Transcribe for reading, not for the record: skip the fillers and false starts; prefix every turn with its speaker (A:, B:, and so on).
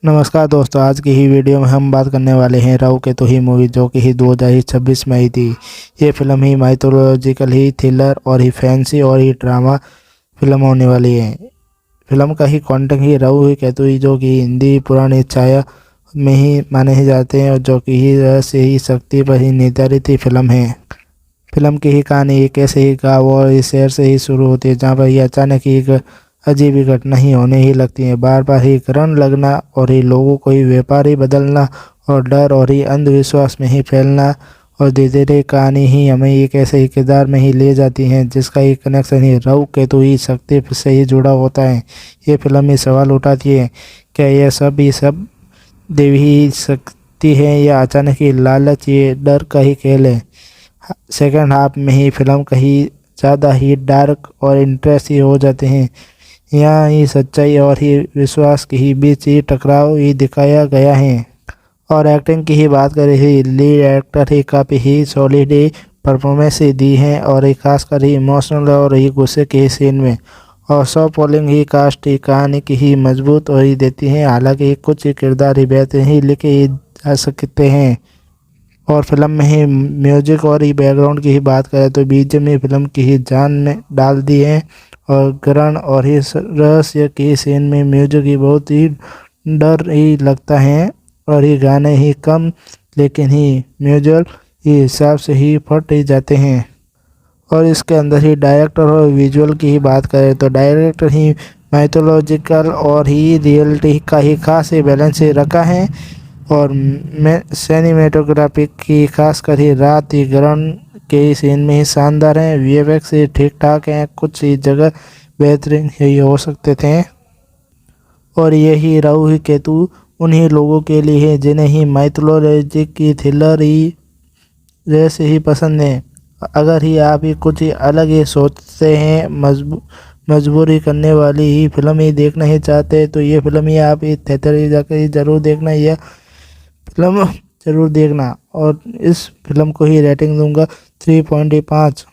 A: नमस्कार दोस्तों, आज की ही वीडियो में हम बात करने वाले हैं राहु केतु ही मूवी, जो कि ही 2026 में आई थी। ये फिल्म ही माइथोलॉजिकल ही थ्रिलर और ही फैंसी और ही ड्रामा फिल्म होने वाली है। फिल्म का ही कंटेंट ही राहु ही केतु ही, जो कि हिंदी पुरानी छाया में ही माने ही जाते हैं और जो कि ही रहस्य ही शक्ति पर ही निर्धारित ही फिल्म है। फिल्म की ही कहानी एक ऐसे ही गाँव और इस शहर से ही शुरू होती है, जहाँ पर ही अचानक ही एक अजीब ही घटना ही होने ही लगती है। बार बार ही ग्रहण लगना और ही लोगों को ही व्यापार ही बदलना और डर और ही अंधविश्वास में ही फैलना, और धीरे धीरे कहानी ही हमें एक ऐसे ही किरदार में ही ले जाती है जिसका ही कनेक्शन ही राहु केतु ही शक्ति से ही जुड़ा होता है। ये फिल्म ही सवाल उठाती है, क्या यह सब देवी ही शक्ति है या अचानक ही लालच, ये डर का ही खेल है। सेकेंड हाफ में ही फिल्म कहीं ज़्यादा ही डार्क और इंटरेस्ट ही हो जाते हैं। यहाँ ही सच्चाई और ही विश्वास के ही बीच ही टकराव ही दिखाया गया है। और एक्टिंग की ही बात करें ही लीड एक्टर ही काफ़ी ही सॉलिड ही परफॉर्मेंस ही दी है, और ही खासकर ही इमोशनल और ही गुस्से के ही सीन में। और सौ पोलिंग ही कास्ट ही कहानी की ही मजबूत और ही देती है। हालांकि कुछ ही किरदार ही बेहतर ही लिखे ही जा सकते हैं। और फिल्म में ही म्यूजिक और ही बैकग्राउंड की ही बात करें तो बीजीएम ही फिल्म की ही जान में डाल दी है। और ग्रहण और ही रहस्य की सीन में म्यूजिक ही बहुत ही डर ही लगता है, और ये गाने ही कम लेकिन ही म्यूजिक ही हिसाब से ही फट ही जाते हैं। और इसके अंदर ही डायरेक्टर और विजुअल की ही बात करें तो डायरेक्टर ही माइथोलॉजिकल और ही रियलिटी का ही खास ही बैलेंस ही रखा है। और सिनेमेटोग्राफी की खासकर ही रात ही ग्रहण के सीन में ही शानदार हैं। वीएफएक्स ही ठीक ठाक हैं, कुछ ही जगह बेहतरीन ही हो सकते थे। और यही राहु ही केतु उन्हीं लोगों के लिए है जिन्हें ही माइथोलॉजी की थ्रिलर ही जैसे ही पसंद है। अगर ही आप ही कुछ ही अलग ही सोचते हैं, मजबूरी करने वाली ही फिल्म ही देखना ही चाहते हैं, तो ये फिल्म ही आप ही थिएटर ही जाकर ही ज़रूर देखना, यह फिल्म ज़रूर देखना। और इस फिल्म को ही रेटिंग दूंगा 3.5।